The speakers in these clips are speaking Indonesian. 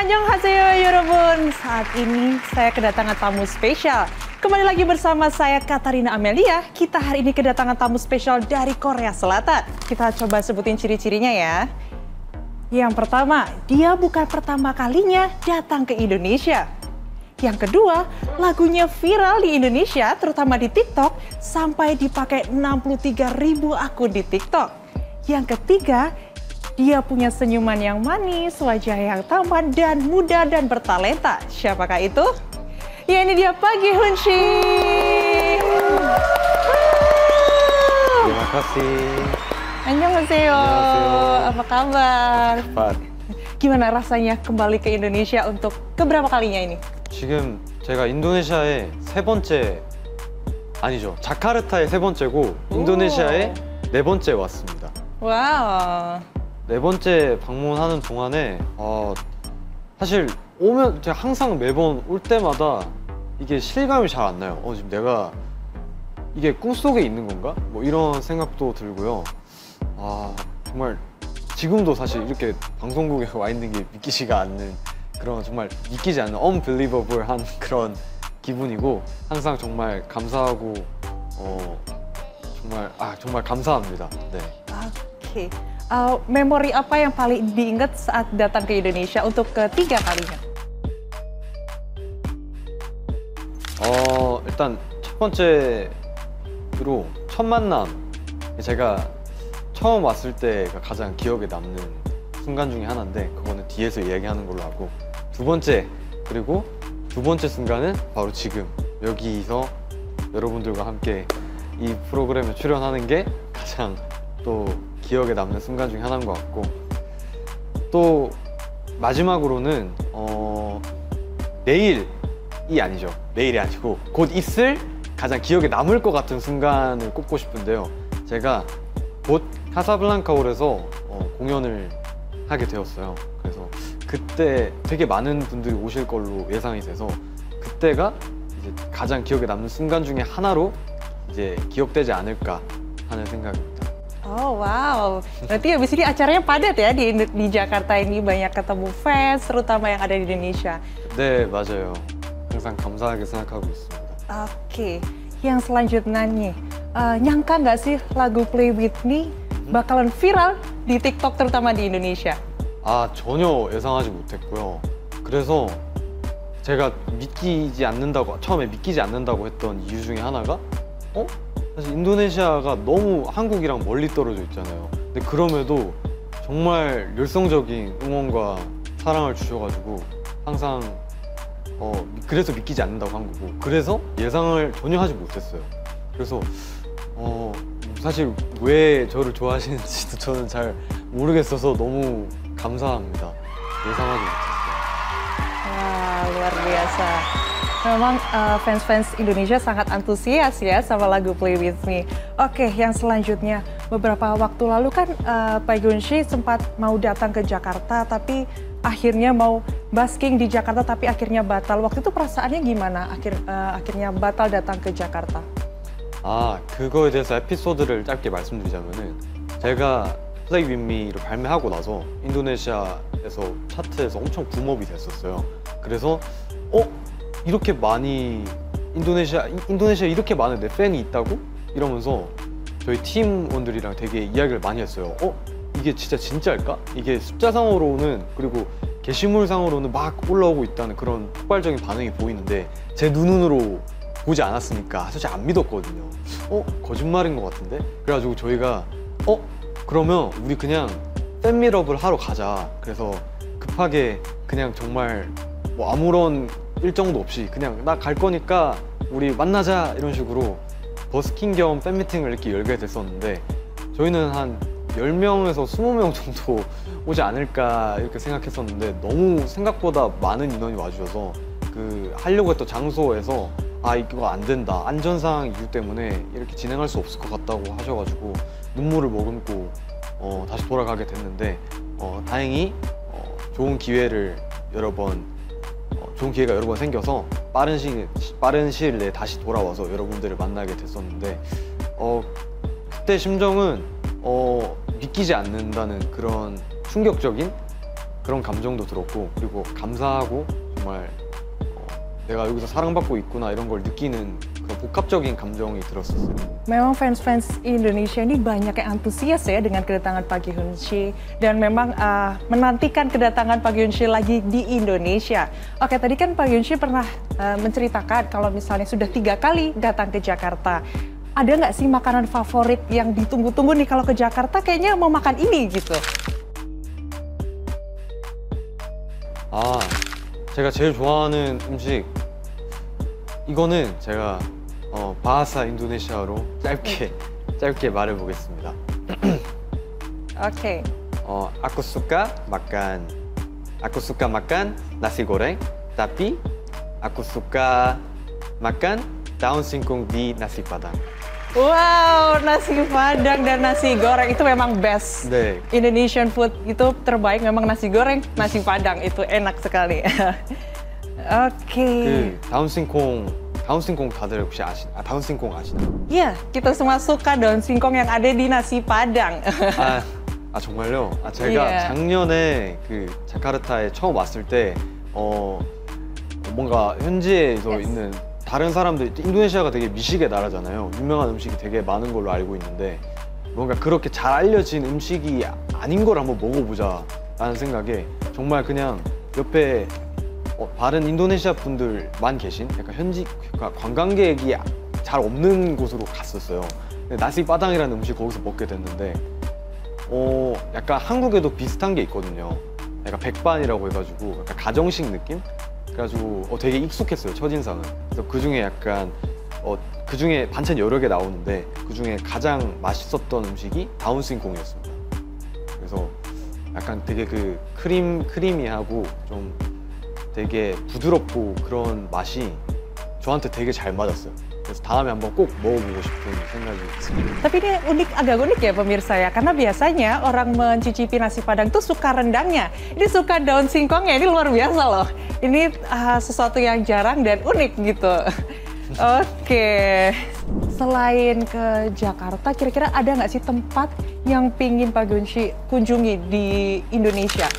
Annyeonghaseyo 여러분. Saat ini saya kedatangan tamu spesial. Kembali lagi bersama saya Katarina Amelia. Kita hari ini kedatangan tamu spesial dari Korea Selatan. Kita coba sebutin ciri-cirinya ya. Yang pertama, dia bukan pertama kalinya datang ke Indonesia. Yang kedua, lagunya viral di Indonesia, terutama di TikTok, sampai dipakai 63.000 akun di TikTok. Yang ketiga, dia punya senyuman yang manis, wajah yang tampan, dan muda dan bertalenta. Siapakah itu? Ya, ini dia Pak Gi-hun Shin. Terima kasih. Annyeonghaseyo. Apa kabar? Cepat. Gimana rasanya kembali ke Indonesia untuk keberapa kalinya ini? 지금 제가 인도네시아에 세 번째, 아니죠, 자카르타에 세 번째고 인도네시아에 네 번째 왔습니다. 와우. 네 번째 방문하는 동안에 사실 오면 제가 항상 매번 올 때마다 이게 실감이 잘 안 나요. 지금 내가 이게 꿈속에 있는 건가? 뭐 이런 생각도 들고요. 정말 지금도 사실 이렇게 방송국에 와 있는 게 믿기지가 않는 그런, 정말 믿기지 않는 unbelievable한 그런 기분이고, 항상 정말 감사하고 정말 감사합니다. 네. Oke. Memori apa yang paling diingat saat datang ke Indonesia untuk ketiga kalinya? 일단 첫 번째로 첫 만남, 제가 처음 왔을 때가 가장 기억에 남는 순간 중에 하나인데, 그거는 뒤에서 이야기하는 걸로 하고, 두 번째, 그리고 두 번째 순간은 바로 지금 여기서 여러분들과 함께 이 프로그램에 출연하는 게 가장 또 기억에 남는 순간 중에 하나인 것 같고, 또 마지막으로는 내일이 아니고 곧 있을 가장 기억에 남을 것 같은 순간을 꼽고 싶은데요. 제가 곧 카사블랑카홀에서 공연을 하게 되었어요. 그래서 그때 되게 많은 분들이 오실 걸로 예상이 돼서, 그때가 이제 가장 기억에 남는 순간 중에 하나로 이제 기억되지 않을까 하는 생각입니다. Oh wow, berarti habis ini acaranya padat ya di Jakarta ini, banyak ketemu fans, terutama yang ada di Indonesia. 네, 맞아요. 항상 감사하게 생각하고 있습니다. Oke, yang selanjutnya nih, nyangka nggak sih lagu Play With Me bakalan viral di TikTok terutama di Indonesia? 전혀 예상하지 못했고요. 그래서 제가 처음에 믿기지 않는다고 했던 이유 중에 하나가 사실 인도네시아가 너무 한국이랑 멀리 떨어져 있잖아요. 근데 그럼에도 정말 열성적인 응원과 사랑을 주셔가지고 항상 그래서 믿기지 않는다고 한 거고, 그래서 예상을 전혀 하지 못했어요. 그래서 사실 왜 저를 좋아하시는지도 저는 잘 모르겠어서 너무 감사합니다. 예상하지 못했어요. Wah, luar biasa. Memang fans-fans Indonesia sangat antusias ya sama lagu Play With Me. Oke, yang selanjutnya, beberapa waktu lalu kan Pak Gi-hun Shin sempat mau datang ke Jakarta, tapi akhirnya mau basking di Jakarta, tapi akhirnya batal. Waktu itu perasaannya gimana akhirnya batal datang ke Jakarta? 그거에 대해서 에피소드를 짧게 말씀드리자면은, 제가 Play With Me를 발매하고 나서 인도네시아에서 차트에서 엄청 붐업이 됐었어요. 그래서 이렇게 많이 인도네시아에 이렇게 많은 내 팬이 있다고? 이러면서 저희 팀원들이랑 되게 이야기를 많이 했어요. 이게 진짜일까? 이게 숫자상으로는, 그리고 게시물상으로는 막 올라오고 있다는 그런 폭발적인 반응이 보이는데, 제 눈으로 보지 않았으니까 사실 안 믿었거든요. 거짓말인 것 같은데? 그래가지고 저희가 그러면 우리 그냥 팬미업을 하러 가자. 그래서 급하게 그냥 정말 뭐 아무런 일정도 없이 그냥 나 갈 거니까 우리 만나자 이런 식으로 버스킹 겸 팬미팅을 이렇게 열게 됐었는데, 저희는 한 10명에서 20명 정도 오지 않을까 이렇게 생각했었는데, 너무 생각보다 많은 인원이 와주셔서 그 하려고 했던 장소에서 이거 안 된다, 안전상 이유 때문에 이렇게 진행할 수 없을 것 같다고 하셔가지고 눈물을 머금고 다시 돌아가게 됐는데, 다행히 좋은 기회가 여러 번 생겨서 빠른 시일 내에 다시 돌아와서 여러분들을 만나게 됐었는데, 그때 심정은 믿기지 않는다는 그런 충격적인 그런 감정도 들었고 그리고 감사하고 정말 내가 여기서 사랑받고 있구나 이런 걸 느끼는 그런 복합적인 감정이 들었었어요. Memang fans-fans Indonesia ini banyak yang antusias ya dengan kedatangan Pak Gi-hun-sik dan memang menantikan kedatangan Pak Gi-hun-sik lagi di Indonesia. Oke, tadi kan Pak Gi-hun-sik pernah menceritakan kalau misalnya sudah 3 kali datang ke Jakarta. Ada nggak sih makanan favorit yang ditunggu-tunggu nih kalau ke Jakarta kayaknya mau makan ini gitu? 제가 제일 좋아하는 음식 이거는 제가 바하사 인도네시아로 짧게 말해보겠습니다. Oke. Aku suka makan nasi goreng, tapi aku suka makan daun singkong di nasi padang. Wow, nasi padang dan nasi goreng itu memang best. 네. Indonesian food itu terbaik memang nasi goreng, nasi padang itu enak sekali. Oke. 다운 싱콩 다들 혹시 다운 싱콩 아시나요? Iya, kita semua suka daun singkong yang ada di nasi padang. 정말요? 제가 예. 작년에 그 자카르타에 처음 왔을 때 뭔가 현지에서 Yes. 있는 다른 사람들, 인도네시아가 되게 미식의 나라잖아요. 유명한 음식이 되게 많은 걸로 알고 있는데 뭔가 그렇게 잘 알려진 음식이 아닌 걸 한번 먹어보자 라는 생각에 정말 그냥 옆에 다른 인도네시아 분들만 계신 약간 현지 관광객이 잘 없는 곳으로 갔었어요. 근데 나시 빠당이라는 음식 거기서 먹게 됐는데 약간 한국에도 비슷한 게 있거든요. 약간 백반이라고 해가지고 약간 가정식 느낌? 그래가지고 되게 익숙했어요, 첫인상은. 그래서 그중에 약간 그중에 반찬 여러 개 나오는데 그중에 가장 맛있었던 음식이 다운싱콩이었습니다. 그래서 약간 되게 그 크리미하고 좀 되게 bu드럽고 그런 맛이 저한테 되게 잘 맞았어요. 그래서 다음에 한번 꼭 먹어보고 싶은 생각이 있습니다. Tapi ini agak unik ya pemirsa ya, karena biasanya orang mencicipi nasi padang tuh suka rendangnya. Ini suka daun singkongnya, ini luar biasa loh. Ini sesuatu yang jarang dan unik gitu. Oke, selain ke Jakarta, kira-kira ada nggak sih tempat yang pingin Pak Gi-hun-sik kunjungi di Indonesia?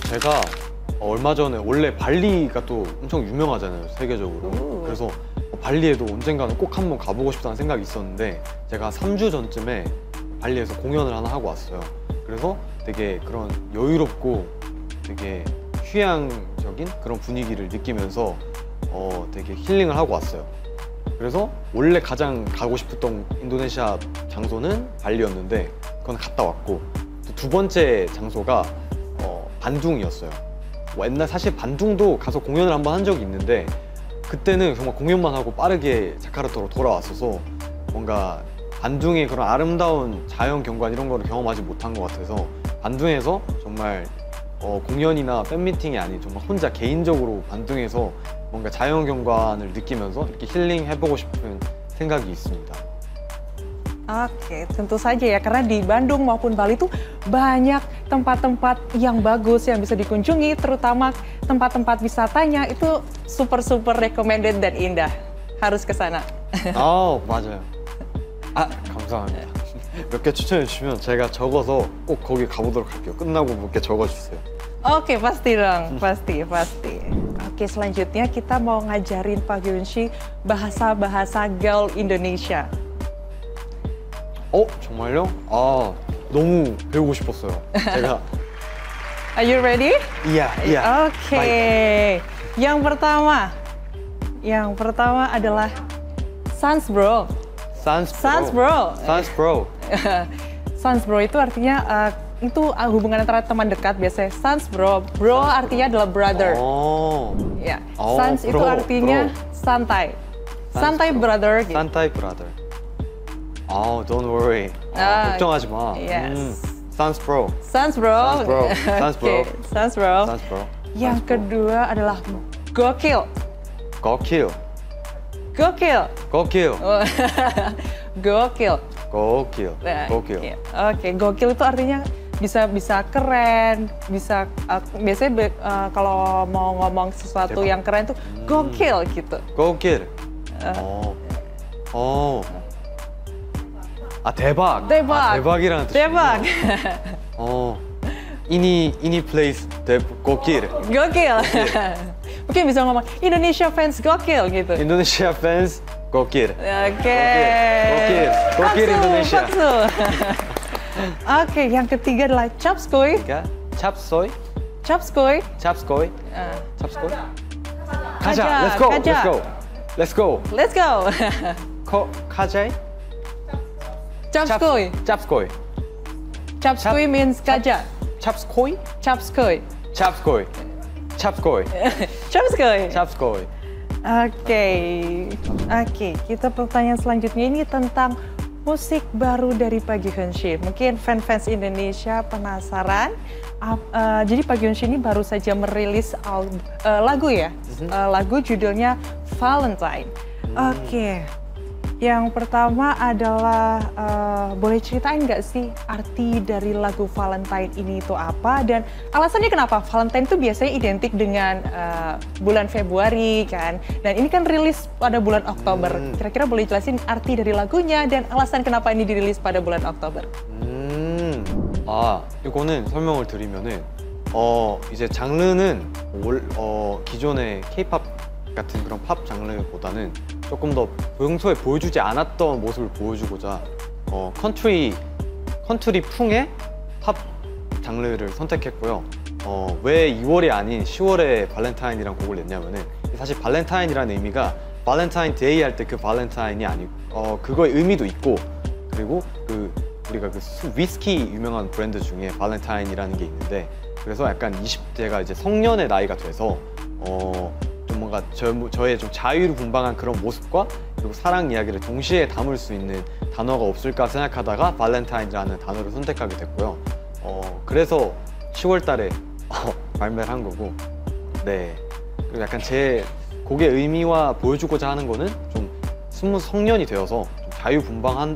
제가 얼마 전에 원래 발리가 또 엄청 유명하잖아요, 세계적으로. 그래서 발리에도 언젠가는 꼭 한번 가보고 싶다는 생각이 있었는데 제가 3주 전쯤에 발리에서 공연을 하나 하고 왔어요. 그래서 되게 그런 여유롭고 되게 휴양적인 그런 분위기를 느끼면서 되게 힐링을 하고 왔어요. 그래서 원래 가장 가고 싶었던 인도네시아 장소는 발리였는데 그건 갔다 왔고 또 두 번째 장소가 반둥이었어요. 옛날 사실 반둥도 가서 공연을 한번 한 적이 있는데 그때는 정말 공연만 하고 빠르게 자카르타로 돌아왔어서 뭔가 반둥의 그런 아름다운 자연 경관 이런 거를 경험하지 못한 것 같아서 반둥에서 정말 공연이나 팬미팅이 아닌 정말 혼자 개인적으로 반둥에서 뭔가 자연 경관을 느끼면서 이렇게 힐링해보고 싶은 생각이 있습니다. Oke, tentu saja ya, karena di Bandung maupun Bali tuh banyak tempat-tempat yang bagus yang bisa dikunjungi, terutama tempat-tempat wisatanya itu super recommended dan indah. Harus ke sana. 맞아요. 감사합니다. 몇 개 추천해 주시면 제가 적어서 꼭 거기 가보도록 할게요. 끝나고 몇 개 적어주세요. Oke, pasti dong, pasti. Oke, selanjutnya kita mau ngajarin Pak Gi-hun-sik bahasa-bahasa gaul Indonesia. 정말요? 너무 배우고 싶었어요. 제가 Are you ready? iya. Oke. Baik. Yang pertama adalah Sans bro. Sans bro. Sans bro itu artinya itu hubungan antara teman dekat biasanya. Sans bro. Bro artinya adalah brother. Ya. Sans itu artinya santai. Santai brother gitu. 산타이 brother. Don't worry. 걱정하지 마. Yes. Sans bro. Sans bro. Sans bro. Oke, Sans bro. Sans bro. Yang kedua adalah gokil. Gokil. Nah, iya. Oke, gokil itu artinya bisa keren, bisa biasanya kalau mau ngomong sesuatu 대박. yang keren tuh gokil gitu. gokil. 대박. 대박. 대박이라는 뜻이군요. 대박. Ini place the gokil. Gokil. Mungkin bisa ngomong Indonesia fans gokil gitu. Indonesia fans gokil. Oke. Gokil Indonesia. Paksu. Oke, yang ketiga adalah chapskoy. Chapsoy. Chapskoy. Chapskoy. Chapskoy. Kaja, Let's go. kaja. Let's go. Let's go. Let's go. Kajay. Chapskoy. Chapskoy. Chapskoy means kaja. Chapskoy. Chapskoy. Chapskoy. Chapskoy. Chapskoy. Chapskoy. Oke, kita pertanyaan selanjutnya ini tentang musik baru dari Park Hyun-sik. Mungkin fans Indonesia penasaran. Jadi Park Hyun-sik ini baru saja merilis lagu ya, lagu judulnya Valentine. Oke, yang pertama adalah boleh ceritain nggak sih arti dari lagu Valentine ini itu apa dan alasannya kenapa Valentine itu biasanya identik dengan bulan Februari kan, dan ini kan rilis pada bulan Oktober. Kira-kira boleh jelasin arti dari lagunya dan alasan kenapa ini dirilis pada bulan Oktober? 이거는 설명을 드리면은 이제 장르는 기존의 K-pop 같은 그런 팝 장르보다는 조금 더 평소에 보여주지 않았던 모습을 보여주고자 컨트리 풍의 팝 장르를 선택했고요. 왜 2월이 아닌 10월에 발렌타인이란 곡을 냈냐면은 사실 발렌타인이라는 의미가 발렌타인 데이 할 때 그 발렌타인이 아니고 그거의 의미도 있고, 그리고 우리가 위스키 유명한 브랜드 중에 발렌타인이라는 게 있는데, 그래서 약간 20대가 이제 성년의 나이가 돼서 좀 뭔가 저의 좀 자유분방한 그런 모습과 그리고 사랑 이야기를 동시에 담을 수 있는 단어가 없을까 생각하다가 발렌타인이라는 단어를 선택하게 됐고요. 그래서 10월 달에 발매를 한 거고, 네. 그리고 약간 제 곡의 의미와 보여주고자 하는 거는 좀 스무 성년이 되어서 좀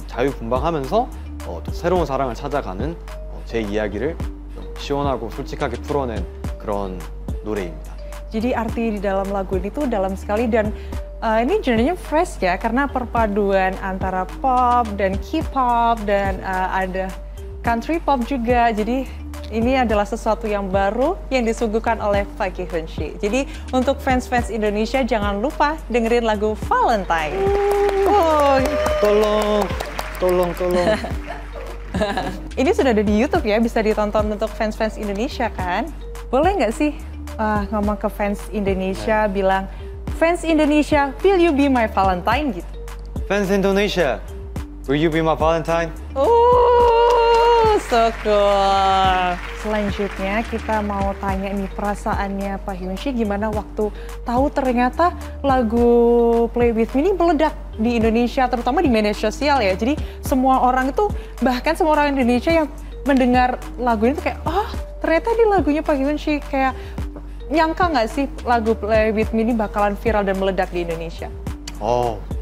자유분방하면서 또 새로운 사랑을 찾아가는 제 이야기를 좀 시원하고 솔직하게 풀어낸 그런 노래입니다. Jadi arti di dalam lagu ini tuh dalam sekali dan ini genrenya fresh ya, karena perpaduan antara pop dan K-pop dan ada country pop juga. Jadi ini adalah sesuatu yang baru yang disuguhkan oleh Park Hyun-sik. Jadi untuk fans-fans Indonesia jangan lupa dengerin lagu Valentine. Tolong. Ini sudah ada di YouTube ya, bisa ditonton untuk fans-fans Indonesia kan? Boleh nggak sih ngomong ke fans Indonesia, bilang, fans Indonesia, will you be my Valentine gitu? Fans Indonesia, will you be my Valentine? So cool. Selanjutnya kita mau tanya nih perasaannya Park Hyun-sik gimana waktu tahu ternyata lagu Play With Me ini meledak di Indonesia, terutama di media sosial ya. Jadi semua orang itu, bahkan semua orang Indonesia yang mendengar lagu ini tuh kayak, ternyata di lagunya Park Hyun-sik. Kayak nyangka nggak sih lagu Play With Me ini bakalan viral dan meledak di Indonesia?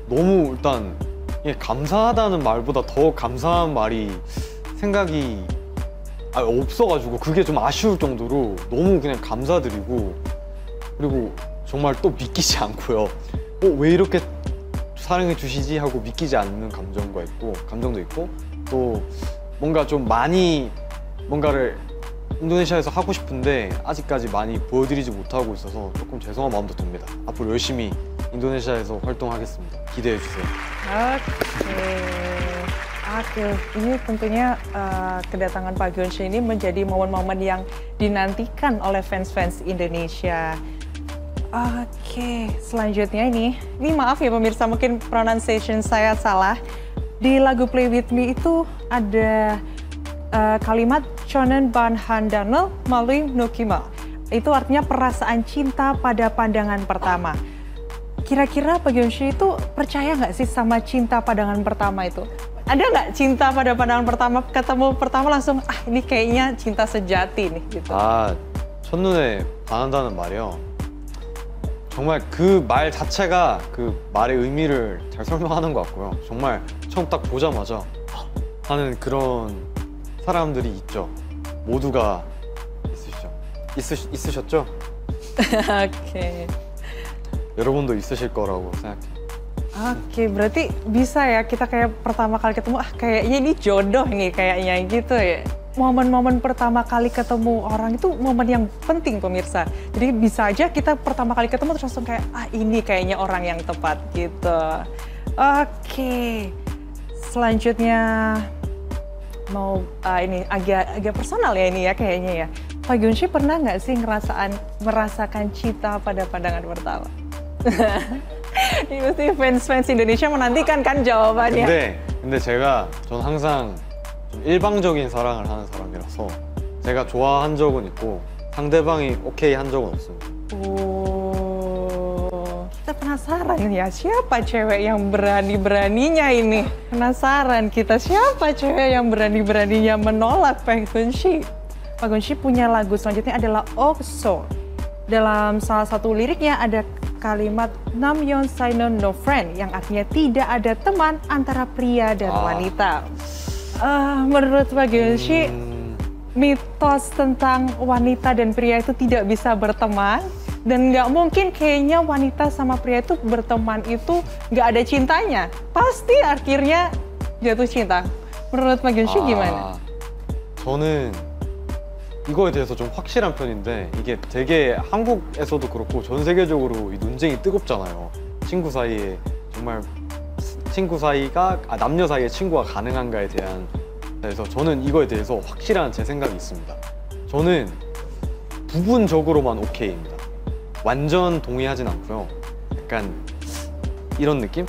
너무 일단 감사하다는 말보다 더 감사한 말이 생각이 없어가지고 그게 좀 아쉬울 정도로 너무 그냥 감사드리고, 그리고 정말 또 믿기지 않고요. 왜 이렇게 사랑해 주시지 하고 믿기지 않는 감정도 있고, 또 뭔가 좀 많이 뭔가를 인도네시아에서 하고 싶은데 아직까지 많이 보여드리지 못하고 있어서 조금 죄송한 마음도 듭니다. 앞으로 열심히 인도네시아에서 활동하겠습니다. 기대해 주세요. Oke, ini tentunya kedatangan Park Hyun-sik ini menjadi momen-momen yang dinantikan oleh fans-fans Indonesia. Oke, selanjutnya ini maaf ya pemirsa, mungkin pronunciation saya salah. Di lagu Play With Me itu ada kalimat Chonen Ban Handanel Malui Nukima. Itu artinya perasaan cinta pada pandangan pertama. Kira-kira Park Hyun-sik itu percaya nggak sih sama cinta pandangan pertama itu? Ada nggak cinta pada pandangan pertama, ketemu pertama langsung, ini kayaknya cinta sejati nih gitu? 첫눈에 반한다는 말이요. 정말 그 말 자체가 그 말의 의미를 잘 설명하는 것 같고요. 정말 처음 딱 보자마자 하는 그런 사람들이 있죠. 모두가 있으셨죠? Oke. 여러분도 있으실 거라고 생각해요. Oke, berarti bisa ya kita kayak pertama kali ketemu, kayaknya ini jodoh nih kayaknya gitu ya? momen-momen pertama kali ketemu orang itu momen yang penting pemirsa. Jadi bisa aja kita pertama kali ketemu terus langsung kayak, ah ini kayaknya orang yang tepat gitu. Oke, selanjutnya mau ini agak personal ya ini ya kayaknya ya. Pak Gunshi pernah nggak sih merasakan cinta pada pandangan pertama? Ini pasti fans Indonesia menantikan kan jawabannya. 근데 전 항상 좀 일방적인 사랑을 하는 사람이라서 제가 좋아한 적은 있고 상대방이 오케이 한 적은 없습니다. Kita penasaran ya, siapa cewek yang berani-beraninya ini? Penasaran kita, siapa cewek yang berani-beraninya menolak Pak Gunshi? Pak Gunshi punya lagu selanjutnya adalah Okso. Dalam salah satu liriknya ada kalimat Namyon Sainon No Friend yang artinya tidak ada teman antara pria dan wanita. Menurut Pak Gunshi, mitos tentang wanita dan pria itu tidak bisa berteman dan nggak mungkin kayaknya wanita sama pria itu berteman itu nggak ada cintanya. Pasti akhirnya jatuh cinta. Menurut Pak Gunshi gimana? 저는 이거에 대해서 좀 확실한 편인데 이게 되게 한국에서도 그렇고 전 세계적으로 이 논쟁이 뜨겁잖아요. 친구 사이에 정말 친구 사이가 남녀 사이에 친구가 가능한가에 대한 그래서 저는 이거에 대해서 확실한 제 생각이 있습니다. 저는 부분적으로만 오케이입니다. 완전 동의하진 않고요. 약간 이런 느낌?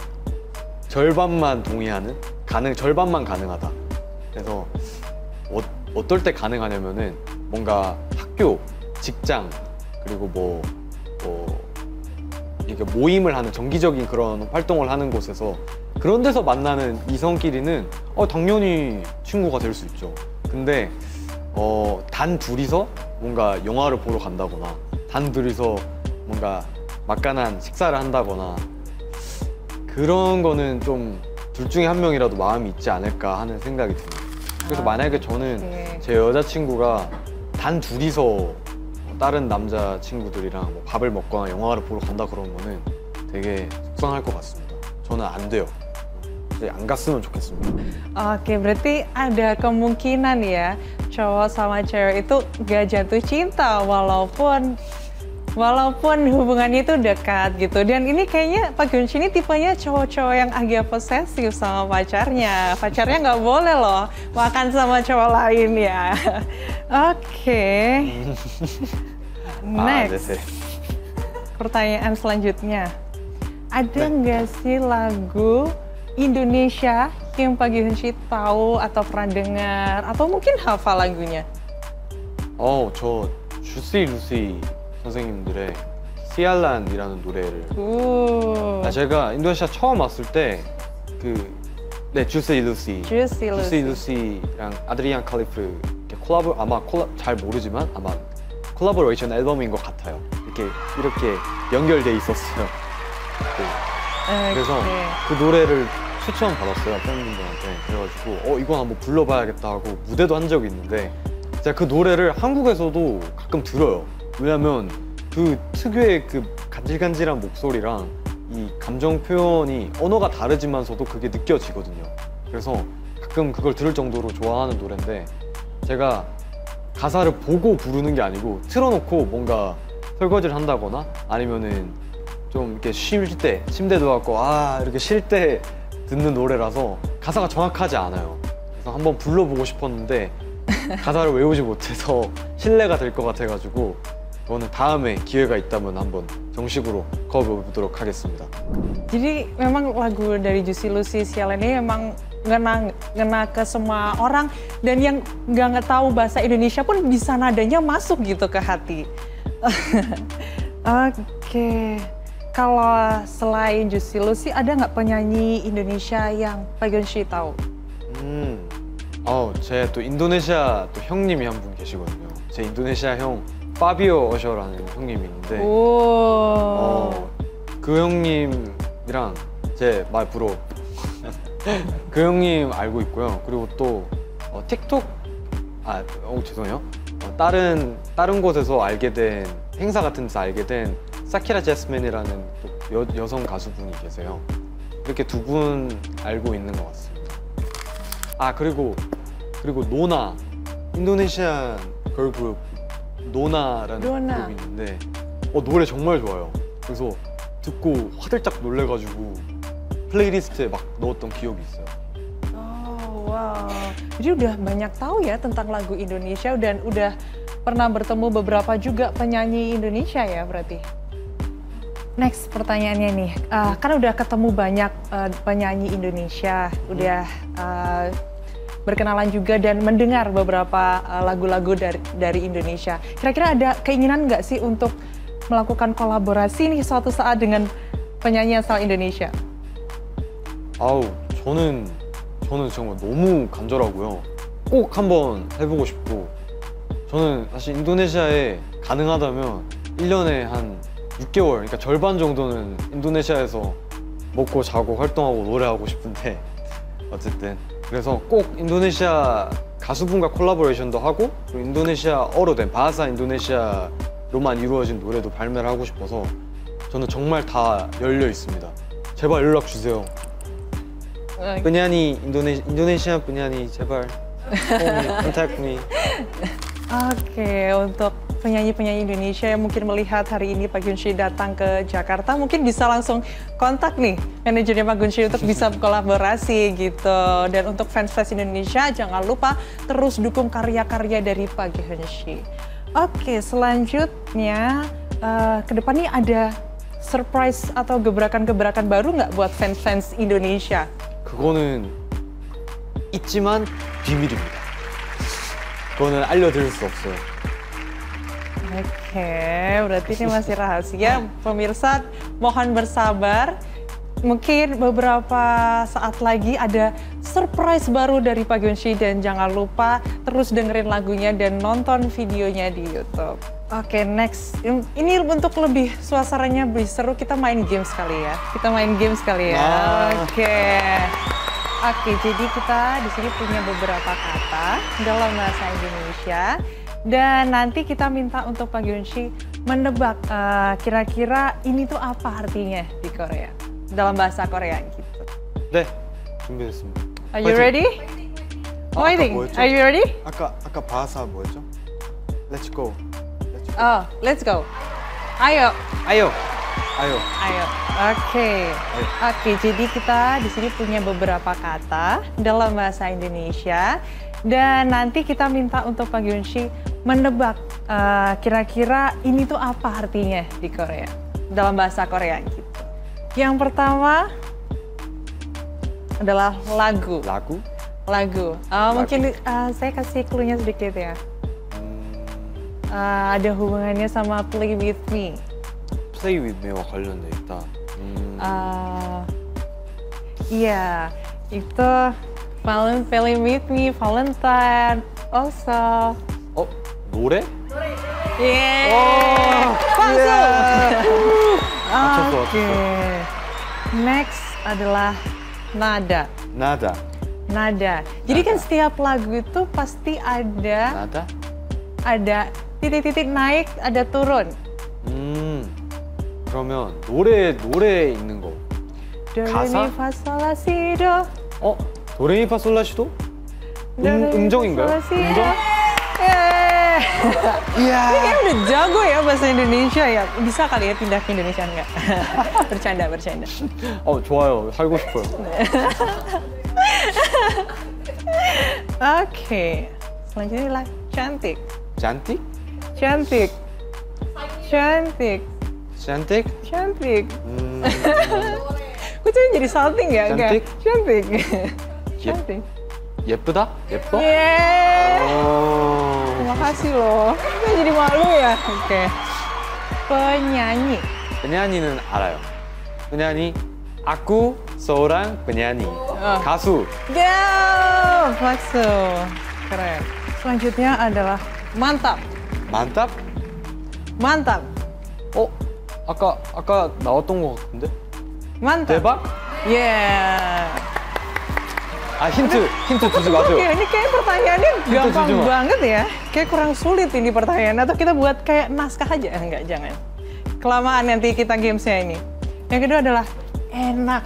절반만 동의하는? 절반만 가능하다. 그래서 어떨 때 가능하냐면은 뭔가 학교, 직장, 그리고 뭐 이렇게 모임을 하는 정기적인 그런 활동을 하는 곳에서 그런 데서 만나는 이성끼리는 당연히 친구가 될 수 있죠. 근데 단 둘이서 뭔가 영화를 보러 간다거나 단 둘이서 뭔가 막간한 식사를 한다거나 그런 거는 좀 둘 중에 한 명이라도 마음이 있지 않을까 하는 생각이 듭니다. 그래서 만약에 저는 제 여자친구가 단 둘이서 다른 남자친구들이랑 뭐 밥을 먹거나 영화를 보러 간다 그러면은 되게 속상할 것 같습니다. 저는 안 돼요. 안 갔으면 좋겠습니다. Oke, berarti ada kemungkinan ya cowok sama cewek itu gak jatuh cinta walaupun hubungannya itu dekat gitu. Dan ini kayaknya Pak Gunshi ini tipenya cowok-cowok yang agak posesif sama pacarnya. Pacarnya nggak boleh loh makan sama cowok lain ya. Oke. Next. Pertanyaan selanjutnya. Ada nggak sih lagu Indonesia yang Pak Gunshi tahu atau pernah dengar atau mungkin hafal lagunya? 저 주시 루시 선생님들의 시알란이라는 노래를 제가 인도네시아 처음 왔을 때 주시 루시랑 아드리안 칼리프 잘 모르지만 아마 콜라보레이션 앨범인 것 같아요. 이렇게 연결돼 있었어요. 그래서 그 노래를 추천받았어요 팬분들한테. 그래가지고 이건 한번 불러봐야겠다 하고 무대도 한 적이 있는데 제가 그 노래를 한국에서도 가끔 들어요. 왜냐면 그 특유의 그 간질간질한 목소리랑 이 감정 표현이 언어가 다르지만서도 그게 느껴지거든요. 그래서 가끔 그걸 들을 정도로 좋아하는 노래인데 제가 가사를 보고 부르는 게 아니고 틀어놓고 뭔가 설거지를 한다거나 아니면은 좀 이렇게 쉴 때 침대 누워갖고 이렇게 쉴 때 듣는 노래라서 가사가 정확하지 않아요. 그래서 한번 불러보고 싶었는데 가사를 외우지 못해서 실례가 될 것 같아가지고 저는 다음에 기회가 있다면 한번 정식으로 cover해보도록 하겠습니다. Jadi memang lagu dari Juicy Lucy Sialan ini memang ngena ke semua orang dan yang nggak tahu bahasa Indonesia pun bisa nadanya masuk gitu ke hati. Oke, kalau selain Juicy Lucy ada nggak penyanyi Indonesia yang Pak Gunshi tahu? 제 또 인도네시아 또 형님이 한 분 계시거든요. 제 인도네시아 형 파비오 어셔라는 형님이 있는데 그 형님이랑 제 말 부러 그 형님 알고 있고요. 그리고 또 틱톡 죄송해요. 다른 곳에서 알게 된 행사 같은 데서 알게 된 사키라 제스민이라는 또 여성 가수분이 계세요. 이렇게 두 분 알고 있는 것 같습니다. 그리고 인도네시안 걸그룹 노나라는 노나. 그룹이 있는데 노래 정말 좋아요. 그래서 듣고 화들짝 놀래가지고 플레이리스트에 막 넣었던 기억이 있어요. Oh, wow. Jadi udah banyak tahu ya tentang lagu Indonesia dan udah pernah bertemu beberapa juga penyanyi Indonesia ya berarti. Next pertanyaannya nih, kan udah ketemu banyak penyanyi Indonesia, udah berkenalan juga dan mendengar beberapa lagu-lagu dari Indonesia. Kira-kira ada keinginan nggak sih untuk melakukan kolaborasi nih suatu saat dengan penyanyi asal Indonesia? 아우, 저는 정말 너무 간절하고요. 꼭 한번 해보고 싶고, 저는 사실 인도네시아에 가능하다면 1년에 한 6개월, 그러니까 절반 정도는 인도네시아에서 먹고 자고 활동하고 노래하고 싶은데 어쨌든 그래서 꼭 인도네시아 가수분과 콜라보레이션도 하고 그리고 인도네시아어로 된 바하사 인도네시아로만 이루어진 노래도 발매를 하고 싶어서 저는 정말 다 열려 있습니다. 제발 연락 주세요. penyanyi Indonesia penyanyi 제발 contact me. Oke, untuk penyanyi-penyanyi Indonesia yang mungkin melihat hari ini Pak Gunshi datang ke Jakarta, mungkin bisa langsung kontak nih manajernya Pak Gunshi untuk bisa kolaborasi gitu. Dan untuk fans-fans Indonesia, jangan lupa terus dukung karya-karya dari Pak Gunshi. Oke, selanjutnya ke depan nih ada surprise atau gebrakan-gebrakan baru nggak buat fans-fans Indonesia? 그거는 있지만 비밀입니다. 그거는 알려드릴 수 없어요. Oke, berarti ini masih rahasia. Pemirsa, mohon bersabar. Mungkin beberapa saat lagi ada surprise baru dari Pak Gunshi dan jangan lupa terus dengerin lagunya dan nonton videonya di YouTube. Oke, next. Ini untuk lebih suasananya lebih seru, kita main game sekali ya. Oke, jadi kita di sini punya beberapa kata dalam bahasa Indonesia dan nanti kita minta untuk Pak Gunshi menebak kira-kira ini tuh apa artinya di Korea dalam bahasa Korea gitu. 네, 준비됐습니다. Are you ready? Waiting. Are you ready? 아까 바하사 뭐였죠? Let's go. Oh, let's go. Ayo. 아요. Oke, jadi kita di sini punya beberapa kata dalam bahasa Indonesia dan nanti kita minta untuk Pak Gunshi menebak kira-kira ini tuh apa artinya di Korea dalam bahasa Korea gitu. Yang pertama adalah lagu. Lagu. Mungkin saya kasih clue-nya sedikit ya. Ada hubungannya sama Play With Me. Play With Me와 관련돼 있다. Iya, itu Play With Me, Valentine, also. 노래? Yeah. Langsung. 맞췄어. Next adalah nada. Nada. Jadi kan setiap lagu itu pasti ada titik-titik naik, ada turun. 그러면 노래 있는 거. 도레미파솔라시도. 도레미파솔라시도? 음정인가요? 음정? Iya. Ini udah jago ya bahasa Indonesia ya. Bisa kali ya pindah ke Indonesia enggak? Bercanda. 좋아요. 살고 싶어요. Oke. Selanjutnya adalah cantik. Cantik? Kok jadi salting ya? cantik. Cantik. 예쁘다? 예뻐? Yeah. Terima kasih loh. Saya jadi malu ya. Oke. Penyanyi. penyanyi는 알아요. penyanyi aku seorang penyanyi. 가수. Yeah, bakso. Keren. Selanjutnya adalah mantap. 만답? 아까 나왔던 것 같은데? Mantap. 대박? Yeah. 힌트 주지 마세요. Oke, ini kayak pertanyaannya gampang jujur. banget ya. Kayak kurang sulit ini pertanyaan. Atau kita buat kayak naskah aja? Enggak, jangan. Kelamaan nanti kita gamesnya ini. Yang kedua adalah enak.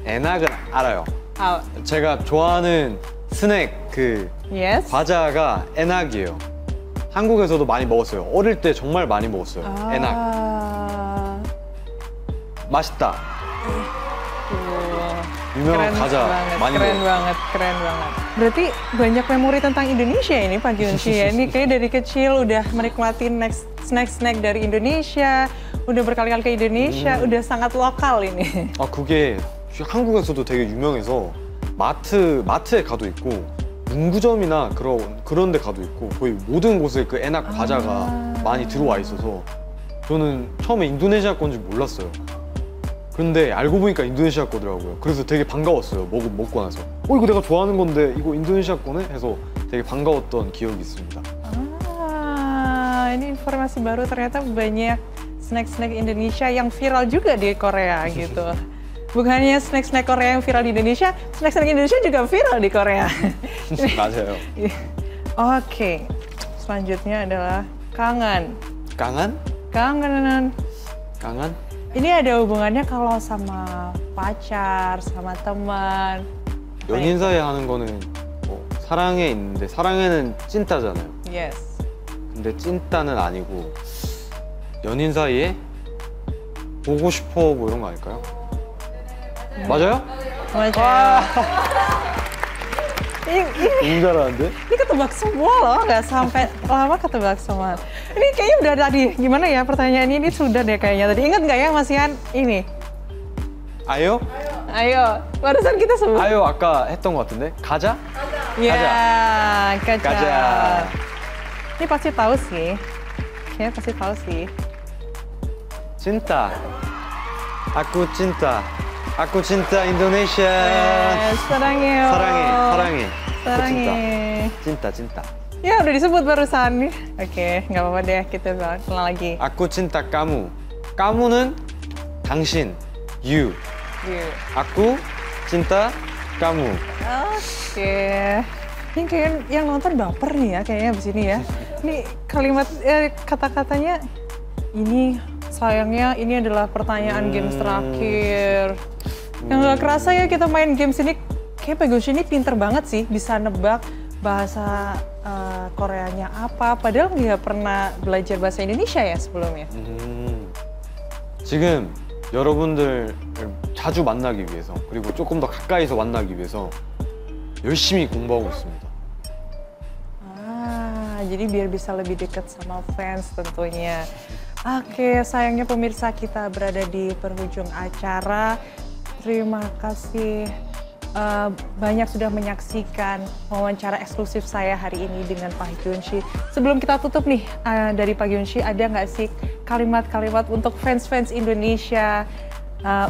에낙은 알아요. Ah, 제가 좋아하는 스낵 그 Yes. 과자가 에낙이에요. 한국에서도 많이 먹었어요. 어릴 때 정말 많이 먹었어요. 에낙. 맛있다. 유명한 과자 많이 keren 먹어요. banget, keren banget. Berarti banyak memori tentang Indonesia ini Pak Gyunshi ya. Ini kayak dari kecil udah menikmati snack-snack dari Indonesia, udah berkali-kali ke Indonesia, udah sangat lokal ini. 아 그게 한국에서도 되게 유명해서 마트에 가도 있고 문구점이나 그런 데 가도 있고 거의 모든 곳에 그 에낙 과자가 많이 들어와 있어서 저는 처음에 인도네시아 건지 몰랐어요. 근데 알고 보니까 인도네시아 거더라고요. 그래서 되게 반가웠어요. 먹고 나서. 이거 내가 좋아하는 건데 이거 인도네시아 거네? 해서 되게 반가웠던 기억이 있습니다. Ini informasi baru, ternyata banyak snack-snack Indonesia yang viral juga di Korea gitu. Bukan hanya snack-snack Korea yang viral di Indonesia, snack-snack Indonesia juga viral di Korea. 맞아요. Oke, selanjutnya adalah kangen. 강한? Kangen. 강한? Ini ada hubungannya kalau sama pacar, sama teman. 연인 사이에 하는 거는 뭐 사랑에 있는데 사랑에는 찐따잖아요. Yes. 근데 찐따는 아니고 연인 사이에 보고 싶어 뭐 이런 거 아닐까요? 맞아요? Macam. Ini 너무 잘하는데? ketebak semua loh, nggak sampai lama ketebak semua. Ini kayaknya udah tadi, gimana ya pertanyaan ini sudah deh kayaknya tadi. Ingat nggak ya Mas Ian? Ini. 아요? Ayo, barusan kita sebut. 아요 아까 했던 것 같은데? 가자? Ya, kaca. 가자. Ini pasti tahu sih. Kayaknya pasti tahu sih. 찐따. aku cinta. Aku cinta Indonesia. Sarangnya. 사랑해. Aku Sarangnya. cinta. Ya udah disebut barusan nih. Oke, nggak apa-apa deh, kita ulang lagi. Aku cinta kamu. kamu는 당신. you. Yuk. aku cinta kamu. Oke. Ini kayak yang nonton baper nih ya kayaknya abis ini ya. Ini kalimat, kata-katanya, ini sayangnya ini adalah pertanyaan games terakhir. Yang nggak kerasa ya kita main games ini, kayak Pak Gyunshi ini pinter banget sih, bisa nebak bahasa Koreanya apa, padahal nggak pernah belajar bahasa Indonesia ya sebelumnya. 지금 여러분들을 자주 만나기 위해서 그리고 조금 더 가까이서 만나기 위해서 열심히 공부하고 있습니다. Jadi biar bisa lebih dekat sama fans tentunya. Oke, sayangnya pemirsa kita berada di penghujung acara. Terima kasih banyak sudah menyaksikan wawancara eksklusif saya hari ini dengan Pak Gyunshi. Sebelum kita tutup nih, dari Pak Gyunshi ada nggak sih kalimat-kalimat untuk fans-fans Indonesia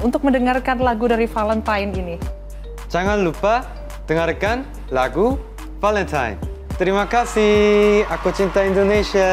untuk mendengarkan lagu dari Valentine ini? Jangan lupa dengarkan lagu Valentine. Terima kasih, aku cinta Indonesia.